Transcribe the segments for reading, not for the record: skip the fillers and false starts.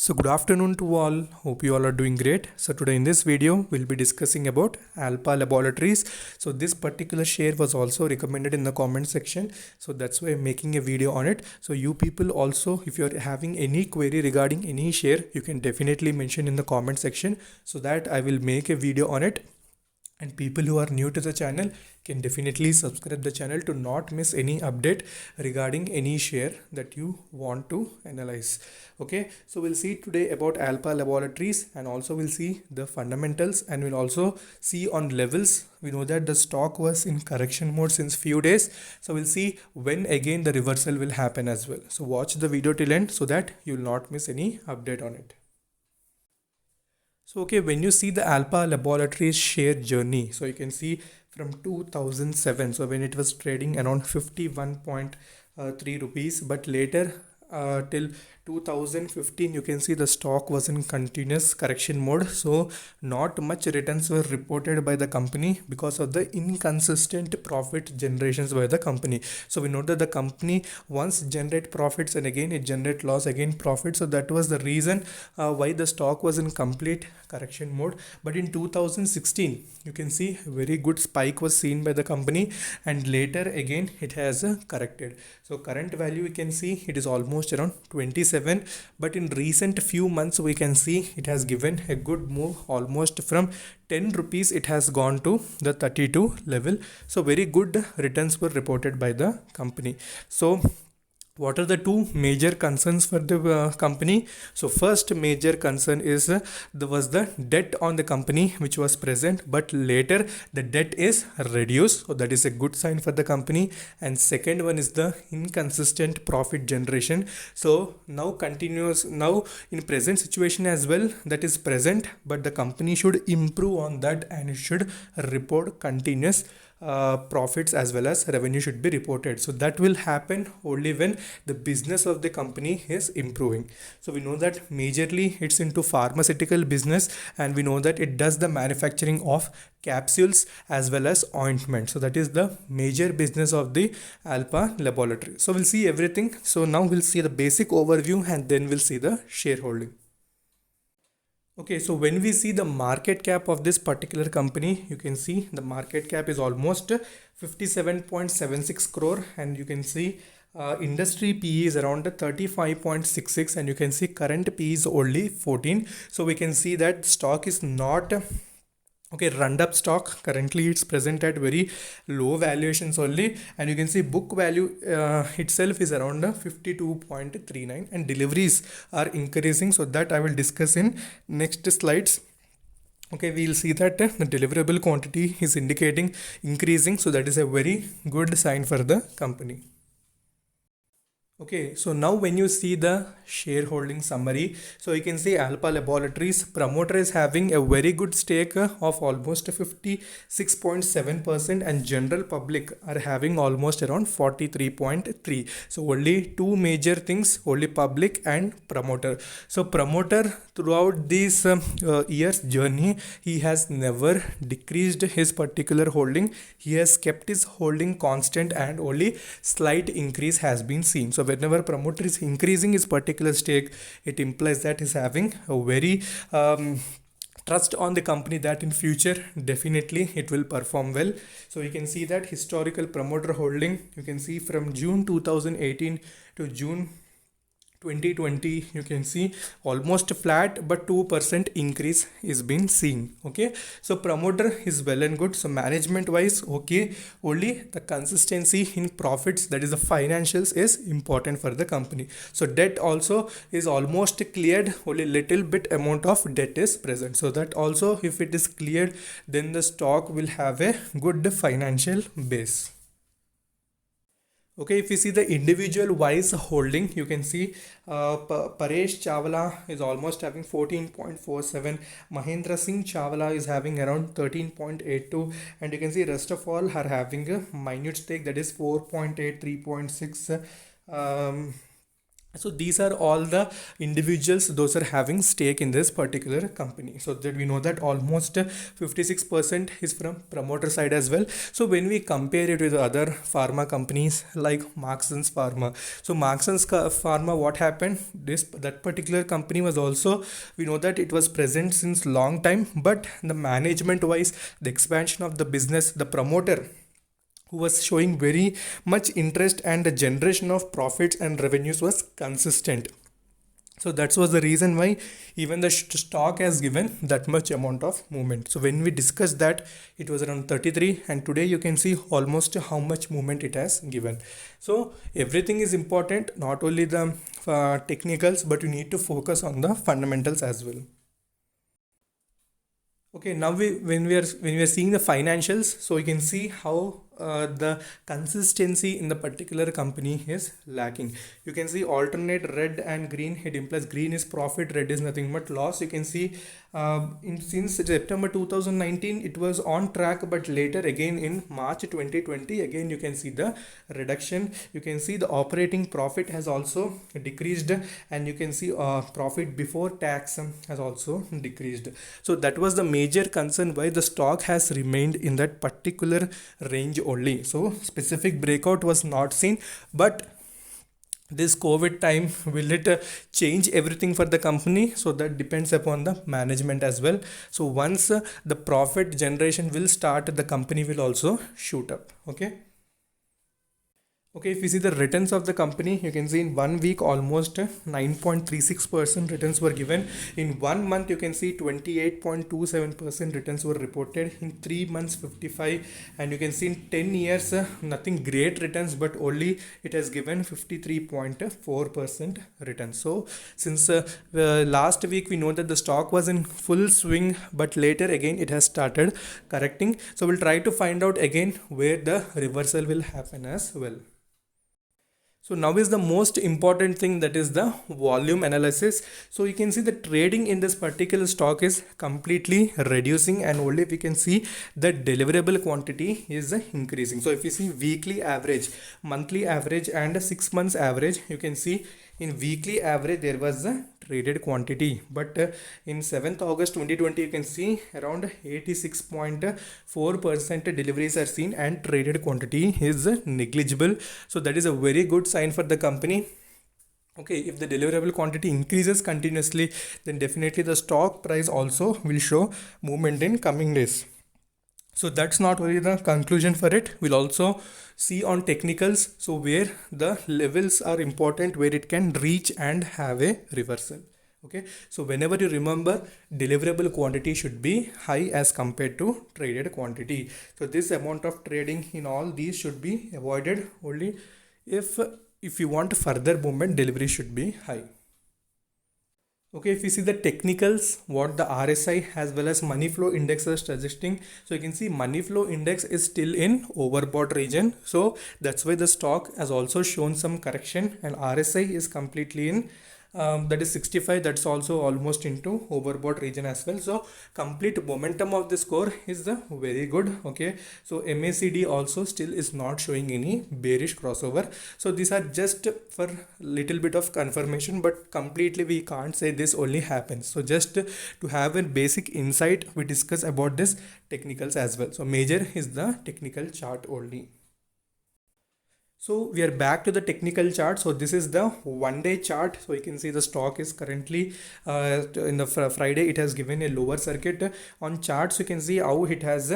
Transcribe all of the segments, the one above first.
So good afternoon to all. Hope you all are doing great. So today in this video we'll be discussing about Alpha Laboratories. So this particular share was also recommended in the comment section. So that's why I'm making a video on it. So you people also, if you're having any query regarding any share, you can definitely mention in the comment section so that I will make a video on it. And people who are new to the channel can definitely subscribe the channel to not miss any update regarding any share that you want to analyze. Okay, so we'll see today about Alpha Laboratories, and also we'll see the fundamentals, and we'll also see on levels. We know that the stock was in correction mode since few days, so we'll see when again the reversal will happen as well. So watch the video till end so that you'll not miss any update on it. So okay, when you see the Alpha Laboratories share journey, so you can see from 2007, so when it was trading around 51.3 rupees, but later till 2015 you can see the stock was in continuous correction mode, so not much returns were reported by the company because of the inconsistent profit generations by the company. So we know that the company once generate profits and again it generate loss, again profit, so that was the reason why the stock was in complete correction mode. But in 2016 you can see a very good spike was seen by the company, and later again it has corrected. So current value we can see it is almost around 27, but in recent few months we can see it has given a good move, almost from 10 rupees it has gone to the 32 level. So very good returns were reported by the company. So what are the two major concerns for the company? So first major concern is there was the debt on the company which was present, but later the debt is reduced, so that is a good sign for the company. And second one is the inconsistent profit generation. So now continuous, now in present situation as well, that is present, but the company should improve on that and it should report continuous profits as well as revenue should be reported. So that will happen only when the business of the company is improving. So we know that majorly it's into pharmaceutical business, and we know that it does the manufacturing of capsules as well as ointment. So that is the major business of the Alpha Laboratory. So we'll see everything. So now we'll see the basic overview and then we'll see the shareholding. Okay, so when we see the market cap of this particular company, you can see the market cap is almost 57.76 crore, and you can see industry PE is around 35.66, and you can see current PE is only 14. So we can see that stock is not okay run up stock. Currently it's present at very low valuations only, and you can see book value itself is around 52.39, and deliveries are increasing, so that I will discuss in next slides. Okay, we'll see that the deliverable quantity is indicating increasing, so that is a very good sign for the company. Okay, so now when you see the shareholding summary, so you can see Alpha Laboratories promoter is having a very good stake of almost 56.7%, and general public are having almost around 43.3. So only two major things, only public and promoter. So promoter throughout this year's journey, he has never decreased his particular holding. He has kept his holding constant, and only slight increase has been seen. So whenever promoter is increasing his particular stake, it implies that he's having a very trust on the company that in future definitely it will perform well. So you can see that historical promoter holding, you can see from June 2018 to June 2020, you can see almost flat, but 2% increase is being seen. Okay, so promoter is well and good. So management wise, okay, only the consistency in profits, that is the financials, is important for the company. So debt also is almost cleared, only little bit amount of debt is present, so that also if it is cleared, then the stock will have a good financial base. Okay, if you see the individual wise holding, you can see Paresh Chawla is almost having 14.47, Mahendra Singh Chawla is having around 13.82, and you can see rest of all are having a minute stake, that is 4.8, 3.6, So these are all the individuals those are having stake in this particular company. So that we know that almost 56% is from promoter side as well. So when we compare it with other pharma companies like Marksans Pharma, so Pharma, what happened, this that particular company was also, we know that it was present since long time, but the management wise, the expansion of the business, the promoter who was showing very much interest, and the generation of profits and revenues was consistent. So that was the reason why even the stock has given that much amount of movement. So when we discussed that, it was around 33, and today you can see almost how much movement it has given. So everything is important, not only the technicals, but you need to focus on the fundamentals as well. Okay, now when we are seeing the financials, so you can see how the consistency in the particular company is lacking. You can see alternate red and green. It implies green is profit, red is nothing but loss. You can see since September 2019 it was on track, but later again in March 2020 again you can see the reduction. You can see the operating profit has also decreased, and you can see profit before tax has also decreased. So that was the major concern why the stock has remained in that particular range only. So specific breakout was not seen, but this COVID time, will it change everything for the company? So that depends upon the management as well. So once the profit generation will start, the company will also shoot up. Okay. Okay, if you see the returns of the company, you can see in 1 week almost 9.36% returns were given. In 1 month, you can see 28.27% returns were reported. In 3 months, 55, and you can see in 10 years, nothing great returns, but only it has given 53.4% returns. So since last week, we know that the stock was in full swing, but later again it has started correcting. So we'll try to find out again where the reversal will happen as well. So now is the most important thing, that is the volume analysis. So you can see the trading in this particular stock is completely reducing, and only we can see the deliverable quantity is increasing. So if you see weekly average, monthly average, and 6 months average, you can see in weekly average there was a traded quantity, but in 7th August 2020 you can see around 86.4% deliveries are seen, and traded quantity is negligible. So that is a very good sign for the company. Okay, if the deliverable quantity increases continuously, then definitely the stock price also will show movement in coming days. So that's not only the conclusion for it. We'll also see on technicals, so where the levels are important, where it can reach and have a reversal. Okay, so whenever you remember, deliverable quantity should be high as compared to traded quantity. So this amount of trading in all these should be avoided only if you want further movement, delivery should be high. Okay, if you see the technicals, what the RSI as well as money flow index are suggesting, so you can see money flow index is still in overbought region. So that's why the stock has also shown some correction, and RSI is completely in that is 65, that's also almost into overbought region as well. So complete momentum of the score is very good. Okay, so MACD also still is not showing any bearish crossover. So these are just for little bit of confirmation, but completely we can't say this only happens. So just to have a basic insight, we discuss about this technicals as well. So major is the technical chart only. So we are back to the technical chart. So this is the 1 day chart. So you can see the stock is currently in the Friday, it has given a lower circuit. On charts, you can see how it has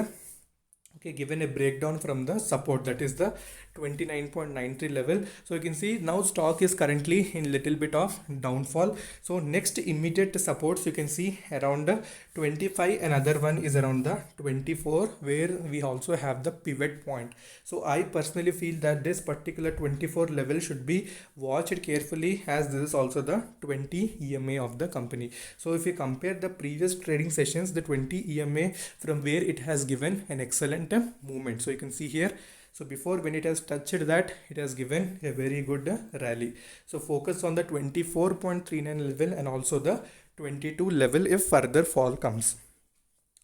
given a breakdown from the support, that is the 29.93 level. So you can see now stock is currently in little bit of downfall. So next immediate supports, you can see around 25, another one is around the 24, where we also have the pivot point. So I personally feel that this particular 24 level should be watched carefully, as this is also the 20 EMA of the company. So if you compare the previous trading sessions, the 20 EMA, from where it has given an excellent movement. So you can see here, so before, when it has touched that, it has given a very good rally. So focus on the 24.39 level and also the 22 level if further fall comes.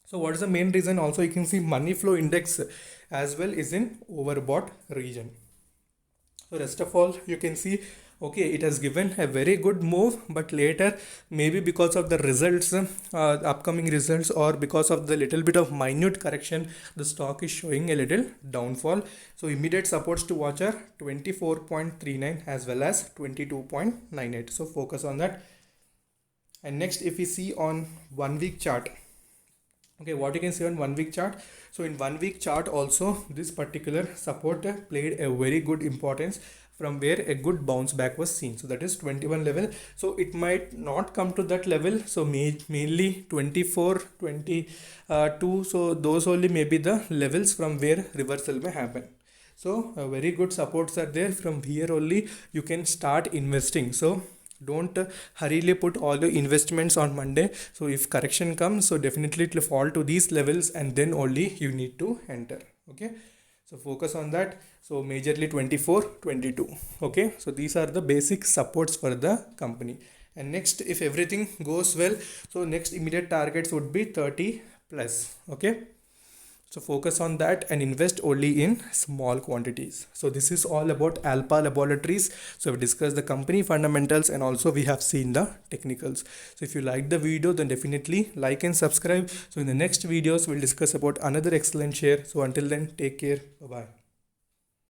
So what is the main reason? Also you can see money flow index as well is in overbought region. So rest of all, you can see Okay, it has given a very good move, but later maybe because of the results, upcoming results, or because of the little bit of minute correction, the stock is showing a little downfall. So immediate supports to watch are 24.39 as well as 22.98. So focus on that. And next, if we see on 1 week chart, okay, what you can see on 1 week chart. So in 1 week chart also, this particular support played a very good importance, from where a good bounce back was seen. So that is 21 level. So it might not come to that level. So mainly 24, 22. So those only may be the levels from where reversal may happen. So very good supports are there. From here only you can start investing. So don't hurriedly put all the investments on Monday. So if correction comes, so definitely it will fall to these levels, and then only you need to enter. Okay, so focus on that. So majorly 24, 22. Okay, so these are the basic supports for the company. And next, if everything goes well, so next immediate targets would be 30 plus. Okay, so focus on that and invest only in small quantities. So this is all about Alpha Laboratories. So we discussed the company fundamentals, and also we have seen the technicals. So if you like the video, then definitely like and subscribe. So in the next videos, we'll discuss about another excellent share. So until then, take care. Bye bye.